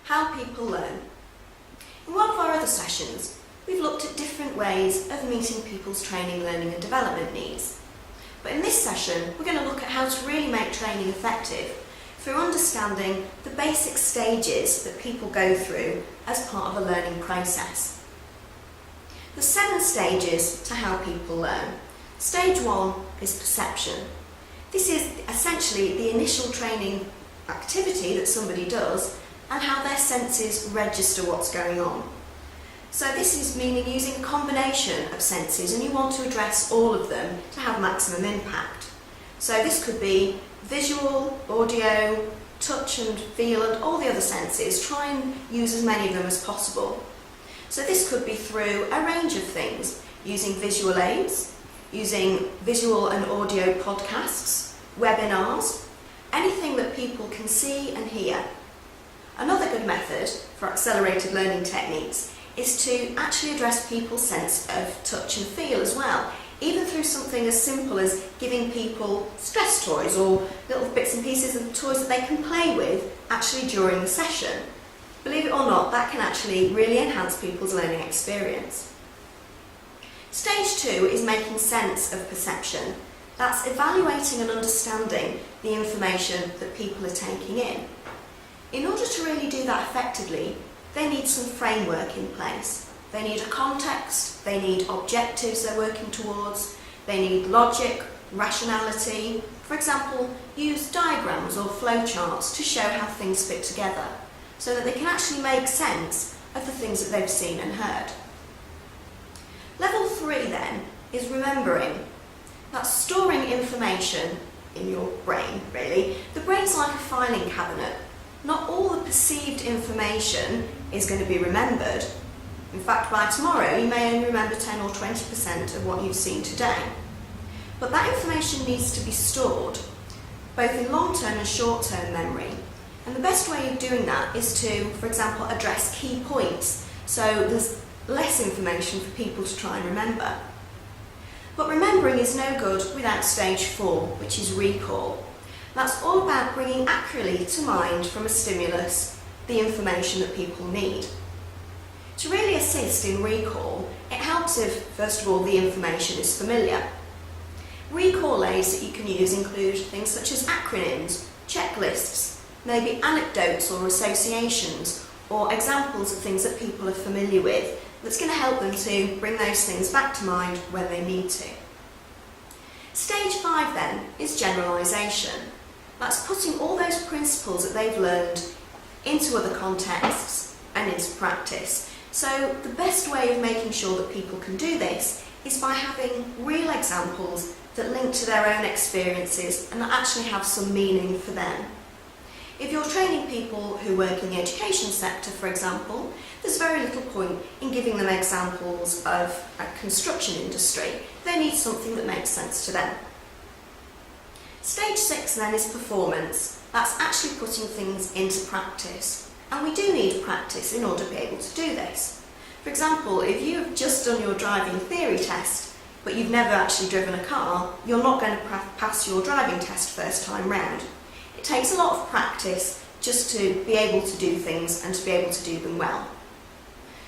how people learn. In one of our other sessions, we've looked at different ways of meeting people's training, learning and development needs. But in this session, we're going to look at how to really make training effective through understanding the basic stages that people go through as part of a learning process. There's 7 stages to how people learn. Stage 1 is perception. This is essentially the initial training activity that somebody does and how their senses register what's going on. So this is meaning using a combination of senses, and you want to address all of them to have maximum impact. So this could be visual, audio, touch and feel and all the other senses. Try and use as many of them as possible. So this could be through a range of things, using visual aids, using visual and audio podcasts, webinars, anything that people can see and hear. Another good method for accelerated learning techniques is to actually address people's sense of touch and feel as well, even through something as simple as giving people stress toys or little bits and pieces of toys that they can play with actually during the session. Believe it or not, that can actually really enhance people's learning experience. Stage 2 is making sense of perception. That's evaluating and understanding the information that people are taking in. In order to really do that effectively, they need some framework in place. They need a context, they need objectives they're working towards, they need logic, rationality. For example, use diagrams or flowcharts to show how things fit together, so that they can actually make sense of the things that they've seen and heard. Level 3 then is remembering. That's storing information in your brain, really. The brain's like a filing cabinet. Not all the perceived information is going to be remembered. In fact, by tomorrow you may only remember 10 or 20% of what you've seen today. But that information needs to be stored, both in long-term and short-term memory. And the best way of doing that is to, for example, address key points, so there's less information for people to try and remember. But remembering is no good without stage 4, which is recall. That's all about bringing accurately to mind from a stimulus the information that people need. To really assist in recall, it helps if, first of all, the information is familiar. Recall aids that you can use include things such as acronyms, checklists, maybe anecdotes or associations, or examples of things that people are familiar with that's going to help them to bring those things back to mind when they need to. Stage 5 then is generalisation. That's putting all those principles that they've learned into other contexts and into practice. So the best way of making sure that people can do this is by having real examples that link to their own experiences and that actually have some meaning for them. If you're training people who work in the education sector, for example, there's very little point in giving them examples of a construction industry. They need something that makes sense to them. Stage 6 then is performance. That's actually putting things into practice. And we do need practice in order to be able to do this. For example, if you've just done your driving theory test, but you've never actually driven a car, you're not going to pass your driving test first time round. It takes a lot of practice just to be able to do things and to be able to do them well.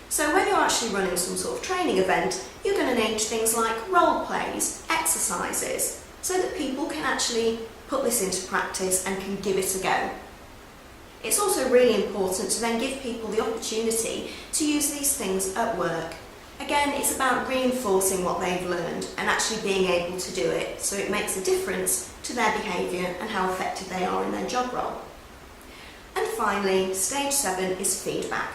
So when you're actually running some sort of training event, you're going to need things like role plays, exercises, so that people can actually put this into practice and can give it a go. It's also really important to then give people the opportunity to use these things at work. Again, it's about reinforcing what they've learned and actually being able to do it, so it makes a difference to their behaviour and how effective they are in their job role. And finally, stage 7 is feedback.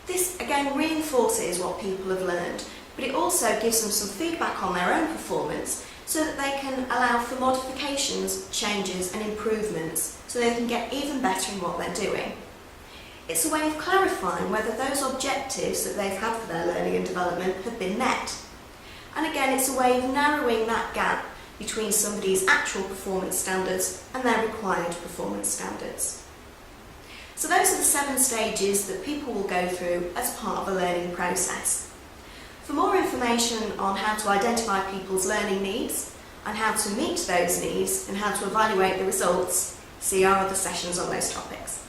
This again reinforces what people have learned, but it also gives them some feedback on their own performance so that they can allow for modifications, changes and improvements so they can get even better in what they're doing. It's a way of clarifying whether those objectives that they've had for their learning and development have been met. And again, it's a way of narrowing that gap between somebody's actual performance standards and their required performance standards. So those are the 7 stages that people will go through as part of a learning process. For more information on how to identify people's learning needs and how to meet those needs and how to evaluate the results, see our other sessions on those topics.